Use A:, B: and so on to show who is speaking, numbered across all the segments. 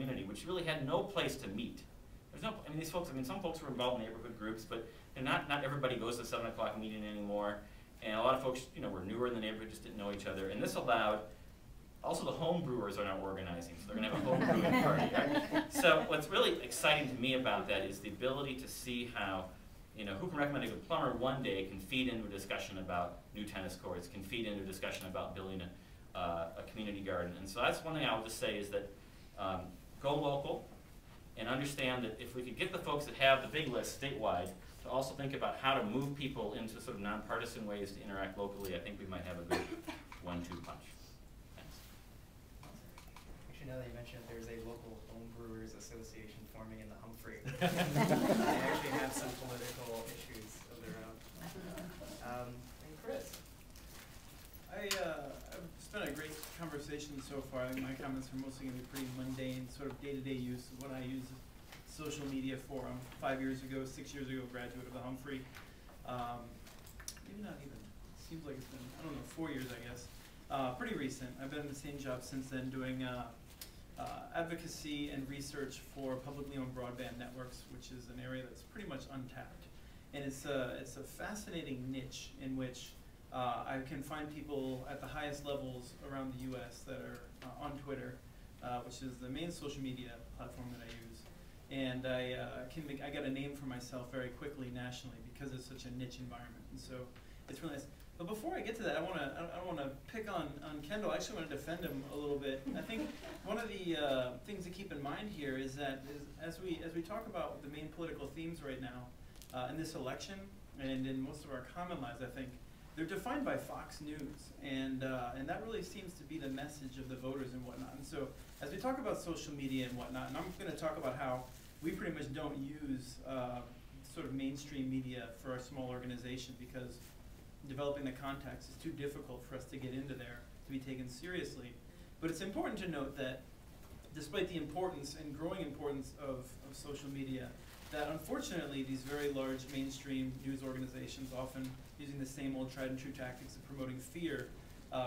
A: community, which really had no place to meet. There's no, I mean, these folks, I mean, some folks were involved in neighborhood groups, but not everybody goes to 7 o'clock meeting anymore. And a lot of folks, you know, were newer in the neighborhood, just didn't know each other. And this allowed, also the home brewers are now organizing, so they're gonna have a home brewing party, right? So what's really exciting to me about that is the ability to see how, you know, who can recommend a good plumber one day can feed into a discussion about new tennis courts, can feed into a discussion about building a community garden. And so that's one thing I'll just say is that go local and understand that if we could get the folks that have the big list statewide to also think about how to move people into sort of nonpartisan ways to interact locally, I think we might have a good 1-2 punch. Thanks.
B: Actually, now that you mentioned it, there's a local home brewers association forming in the Humphrey. They actually have some political issues of their own. And Chris?
C: It's been a great conversation so far. I think my comments are mostly going to be pretty mundane, sort of day-to-day use of what I use social media for. I'm 5 years ago, 6 years ago, graduate of the Humphrey. Maybe not even. Seems like it's been, I don't know, 4 years, I guess. Pretty recent. I've been in the same job since then, doing advocacy and research for publicly owned broadband networks, which is an area that's pretty much untapped. And it's a fascinating niche in which I can find people at the highest levels around the U.S. that are on Twitter, which is the main social media platform that I use. And I got a name for myself very quickly nationally because it's such a niche environment. And so it's really nice. But before I get to that, I don't want to pick on Kendall. I actually want to defend him a little bit. I think one of the things to keep in mind here is that as we talk about the main political themes right now in this election and in most of our common lives, I think they're defined by Fox News, and that really seems to be the message of the voters and whatnot. And so as we talk about social media and whatnot, and I'm going to talk about how we pretty much don't use sort of mainstream media for our small organization because developing the contacts is too difficult for us to get into there to be taken seriously. But it's important to note that despite the importance and growing importance of social media, that unfortunately these very large mainstream news organizations, often using the same old tried and true tactics of promoting fear,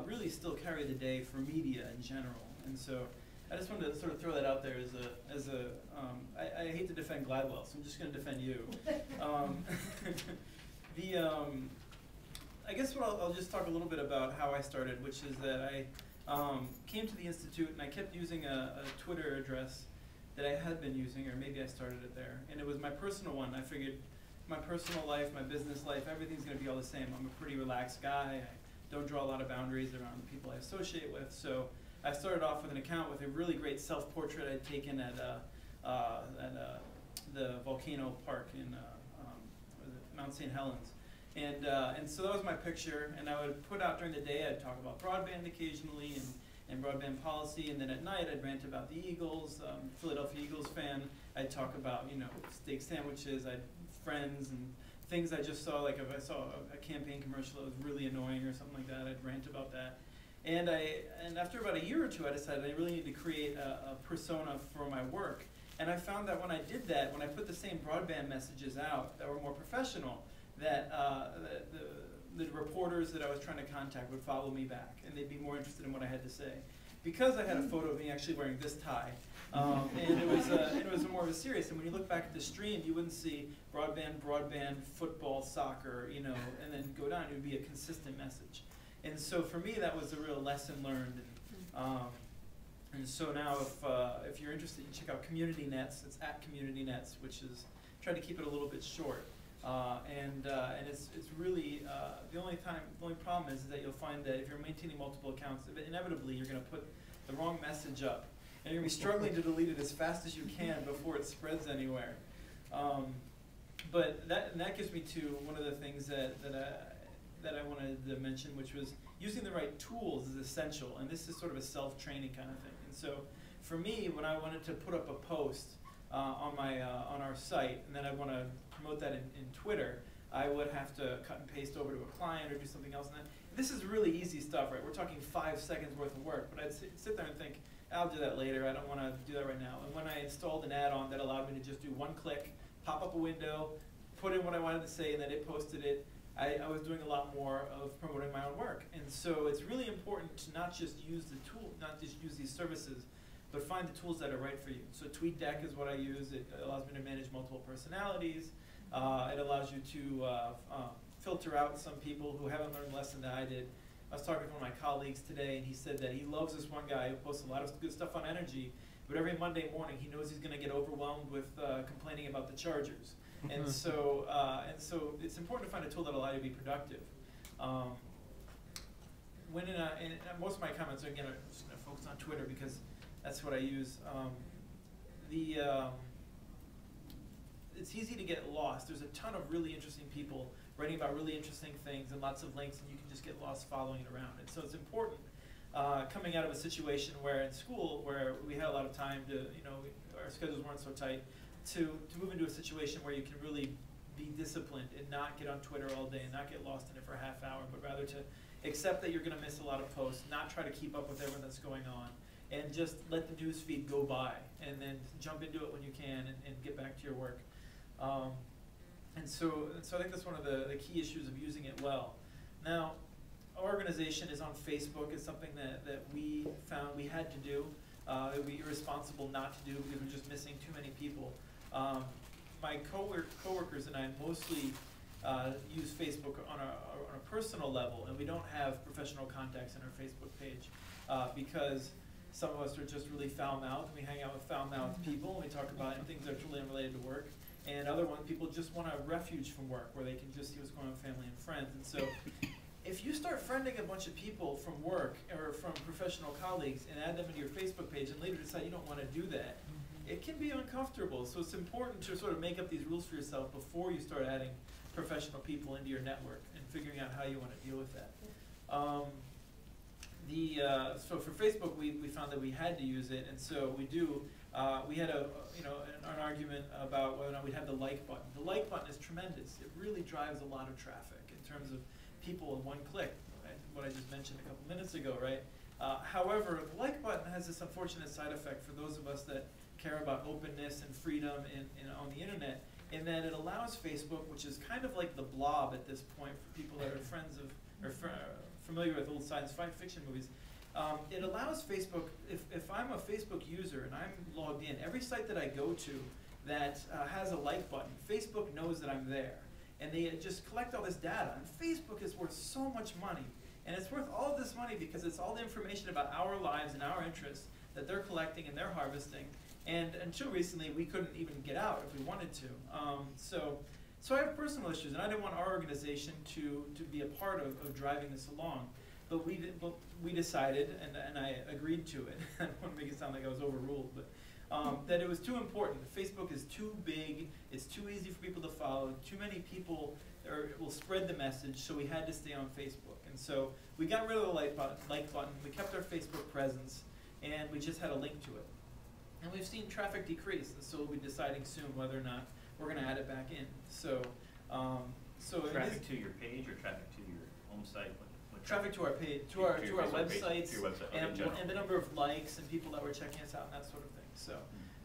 C: really still carry the day for media in general. And so I just wanted to sort of throw that out there I hate to defend Gladwell, so I'm just going to defend you. I guess I'll just talk a little bit about how I started, which is that I came to the Institute and I kept using a Twitter address that I had been using, or maybe I started it there. And it was my personal one. I figured my personal life, my business life, everything's going to be all the same. I'm a pretty relaxed guy. I don't draw a lot of boundaries around the people I associate with. So I started off with an account with a really great self-portrait I'd taken at the volcano park in Mount St. Helens. And so that was my picture, and I would put out during the day, I'd talk about broadband occasionally and broadband policy, and then at night I'd rant about the Eagles, Philadelphia Eagles fan. I'd talk about, you know, steak sandwiches, friends and things I just saw, like if I saw a campaign commercial that was really annoying or something like that, I'd rant about that. And after about a year or two, I decided I really need to create a persona for my work. And I found that when I did that, when I put the same broadband messages out that were more professional, that the reporters that I was trying to contact would follow me back, and they'd be more interested in what I had to say. Because I had a photo of me actually wearing this tie, and it was more of a serious. And when you look back at the stream, you wouldn't see broadband, football, soccer, you know, and then go down. It would be a consistent message. And so for me, that was a real lesson learned. And so now, if you're interested, you check out Community Nets. It's at Community Nets, which is try to keep it a little bit short. And it's really the only problem is that you'll find that if you're maintaining multiple accounts, inevitably you're going to put the wrong message up, and you're going to be struggling to delete it as fast as you can before it spreads anywhere. But that gets me to one of the things that I wanted to mention, which was using the right tools is essential, and this is sort of a self-training kind of thing. And so for me, when I wanted to put up a post on our site, and then I want to promote that in Twitter, I would have to cut and paste over to a client or do something else. And this is really easy stuff, right? We're talking 5 seconds worth of work, but I'd sit there and think, I'll do that later. I don't want to do that right now. And when I installed an add-on that allowed me to just do one click, pop up a window, put in what I wanted to say, and then it posted it, I was doing a lot more of promoting my own work. And so it's really important to not just use the tool, not just use these services, but find the tools that are right for you. So TweetDeck is what I use. It allows me to manage multiple personalities. It allows you to filter out some people who haven't learned the lesson that I did. I was talking to one of my colleagues today, and he said that he loves this one guy who posts a lot of good stuff on energy, but every Monday morning he knows he's going to get overwhelmed with complaining about the chargers. And so it's important to find a tool that allows you to be productive. And most of my comments, again, are just going to focus on Twitter because that's what I use. It's easy to get lost. There's a ton of really interesting people writing about really interesting things and lots of links, and you can just get lost following it around. And so it's important coming out of a situation where in school, where we had a lot of time to, our schedules weren't so tight, to move into a situation where you can really be disciplined and not get on Twitter all day and not get lost in it for a half hour, but rather to accept that you're going to miss a lot of posts, not try to keep up with everything that's going on, and just let the news feed go by, and then jump into it when you can and get back to your work. And so I think that's one of the key issues of using it well. Now, our organization is on Facebook. It's something that we found we had to do. It would be irresponsible not to do because we're just missing too many people. My coworkers and I mostly use Facebook on a personal level, and we don't have professional contacts in our Facebook page because some of us are just really foul-mouthed. We hang out with foul-mouthed people, and we talk about things that are totally unrelated to work. And other ones, people just want a refuge from work where they can just see what's going on with family and friends. And so if you start friending a bunch of people from work or from professional colleagues and add them into your Facebook page and later decide you don't want to do that, it can be uncomfortable. So it's important to sort of make up these rules for yourself before you start adding professional people into your network and figuring out how you want to deal with that. So for Facebook, we found that we had to use it, and so we do. We had an argument about whether or not we'd have the like button. The like button is tremendous. It really drives a lot of traffic in terms of people in one click, right? What I just mentioned a couple minutes ago, right? However, the like button has this unfortunate side effect for those of us that care about openness and freedom on the internet, in that it allows Facebook, which is kind of like the Blob at this point for people that are friends of or familiar with old science fiction movies. It allows Facebook, if I'm a Facebook user and I'm logged in, every site that I go to that has a like button, Facebook knows that I'm there. And they just collect all this data. And Facebook is worth so much money. And it's worth all of this money because it's all the information about our lives and our interests that they're collecting and they're harvesting. And until recently, we couldn't even get out if we wanted to. So I have personal issues, and I didn't want our organization to be a part of driving this along. But we decided, and I agreed to it. I don't want to make it sound like I was overruled, but that it was too important. Facebook is too big. It's too easy for people to follow. Too many people will spread the message, so we had to stay on Facebook. And so we got rid of the like button. We kept our Facebook presence, and we just had a link to it. And we've seen traffic decrease, and so we'll be deciding soon whether or not we're going to add it back in. So
A: traffic to your page or traffic to your home site?
C: Traffic to our page, to our websites, and the number of likes and people that were checking us out and that sort of thing.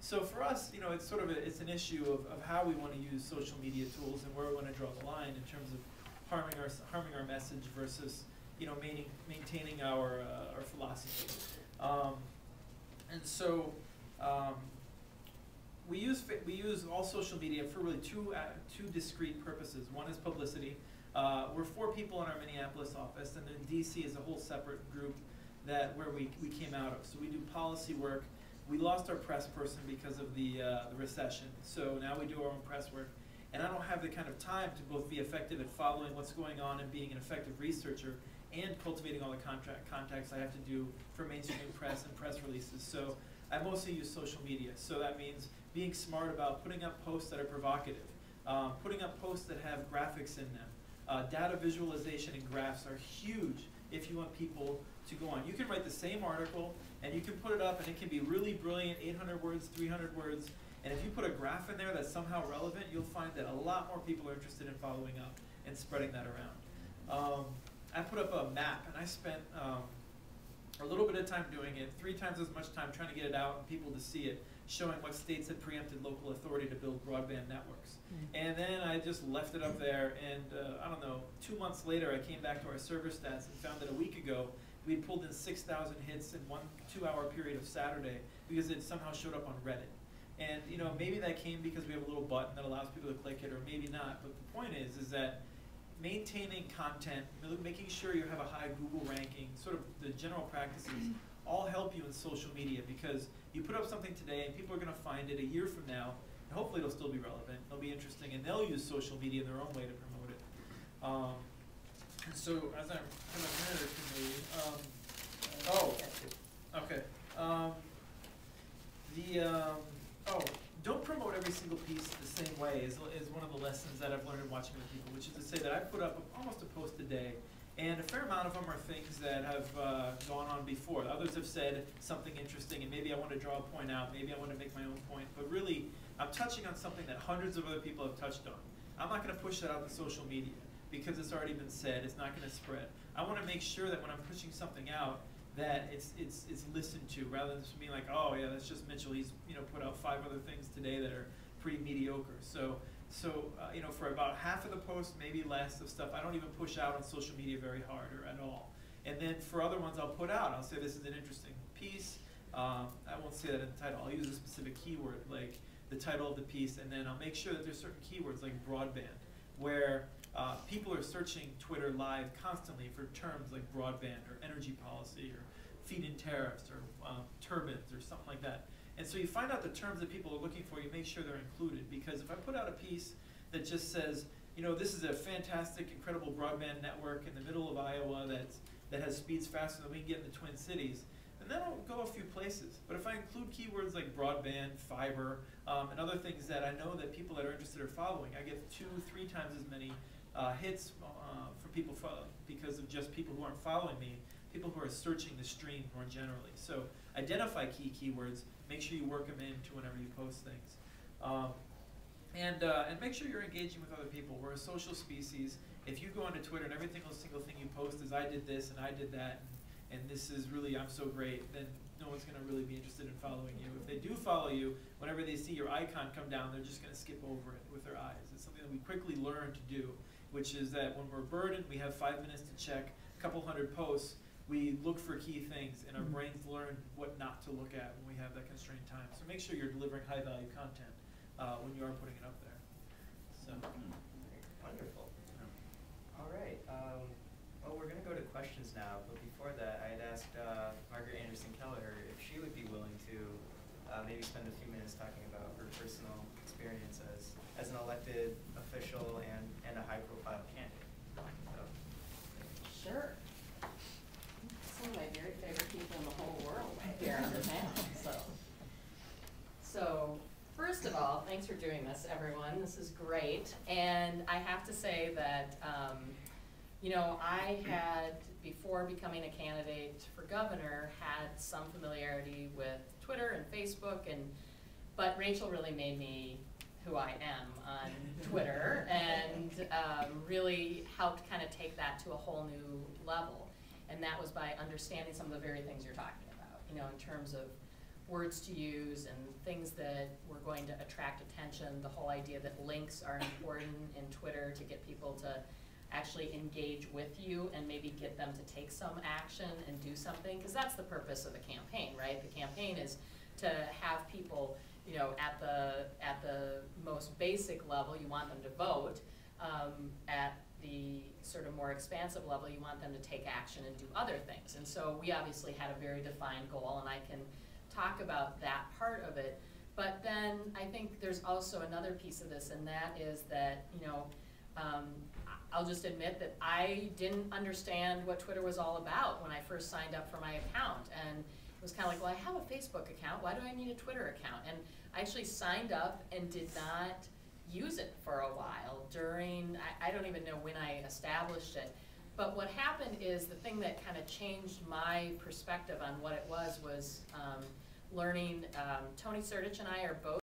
C: So for us, it's sort of it's an issue of how we want to use social media tools and where we want to draw the line in terms of harming our message versus maintaining our philosophy. We use all social media for really two discrete purposes. One is publicity. We're 4 people in our Minneapolis office, and then DC is a whole separate group where we came out of. So we do policy work. We lost our press person because of the recession, so now we do our own press work. And I don't have the kind of time to both be effective at following what's going on and being an effective researcher and cultivating all the contacts I have to do for mainstream press and press releases. So I mostly use social media. So that means being smart about putting up posts that are provocative, putting up posts that have graphics in them. Data visualization and graphs are huge if you want people to go on. You can write the same article and you can put it up and it can be really brilliant, 800 words, 300 words, and if you put a graph in there that's somehow relevant, you'll find that a lot more people are interested in following up and spreading that around. I put up a map and I spent a little bit of time doing it, 3 times as much time trying to get it out and people to see it, showing what states had preempted local authority to build broadband networks. And then I just left it up there, and I don't know, 2 months later I came back to our server stats and found that a week ago we pulled in 6,000 hits in 2-hour period of Saturday because it somehow showed up on Reddit. And you know, maybe that came because we have a little button that allows people to click it, or maybe not. But the point is that maintaining content, making sure you have a high Google ranking, sort of the general practices, all help you in social media, because you put up something today and people are going to find it a year from now, and hopefully it'll still be relevant, it'll be interesting, and they'll use social media in their own way to promote it. And so, as I'm kind of don't promote every single piece the same way is one of the lessons that I've learned in watching other people, which is to say that I put up almost a post a day, and a fair amount of them are things that have gone on before. Others have said something interesting, and maybe I want to draw a point out, maybe I want to make my own point, but really I'm touching on something that hundreds of other people have touched on. I'm not going to push that out to social media because it's already been said, it's not going to spread. I want to make sure that when I'm pushing something out, that it's listened to, rather than just being like, oh yeah, that's just Mitchell. He's put out 5 other things today that are pretty mediocre. So for about half of the post, maybe less of stuff, I don't even push out on social media very hard or at all. And then for other ones, I'll put out. I'll say this is an interesting piece. I won't say that in the title. I'll use a specific keyword like the title of the piece, and then I'll make sure that there's certain keywords like broadband, where people are searching Twitter live constantly for terms like broadband or energy policy or feed-in tariffs or turbines or something like that. And so you find out the terms that people are looking for, you make sure they're included. Because if I put out a piece that just says, this is a fantastic, incredible broadband network in the middle of Iowa that has speeds faster than we can get in the Twin Cities, then that'll go a few places. But if I include keywords like broadband, fiber, and other things that I know that people that are interested are following, I get 2-3 times as many hits for people because of just people who aren't following me, people who are searching the stream more generally. So identify key keywords, make sure you work them into whenever you post things. And make sure you're engaging with other people. We're a social species. If you go onto Twitter and every single thing you post is I did this and I did that, and this is really, I'm so great, then no one's going to really be interested in following you. If they do follow you, whenever they see your icon come down, they're just going to skip over it with their eyes. It's something that we quickly learn to do, which is that when we're burdened, we have 5 minutes to check a couple hundred posts, we look for key things, and our brains learn what not to look at when we have that constrained time. So make sure you're delivering high-value content when you are putting it up there. So.
B: Wonderful. All right. Well, we're going to go to questions now, but before that, I had asked Margaret Kelliher if she would be willing to maybe spend a few minutes talking about her personal experience as an elected official and a high-profile candidate. So.
D: Sure. Some of my very favorite people in the whole world here on the panel. So first of all, thanks for doing this, everyone. This is great. And I have to say that, I had, before becoming a candidate for governor, had some familiarity with Twitter and Facebook, but Rachel really made me who I am on Twitter and really helped kind of take that to a whole new level. And that was by understanding some of the very things you're talking about, in terms of words to use and things that were going to attract attention, the whole idea that links are important in Twitter to get people to actually engage with you and maybe get them to take some action and do something, because that's the purpose of the campaign, right? The campaign is to have people, at the most basic level, you want them to vote. At the sort of more expansive level, you want them to take action and do other things. And so we obviously had a very defined goal, and I can talk about that part of it. But then I think there's also another piece of this, and that is that, I'll just admit that I didn't understand what Twitter was all about when I first signed up for my account. And it was kind of like, well, I have a Facebook account, why do I need a Twitter account? And I actually signed up and did not use it for a while during, I don't even know when I established it. But what happened is the thing that kind of changed my perspective on what it was learning, Tony Sertich and I are both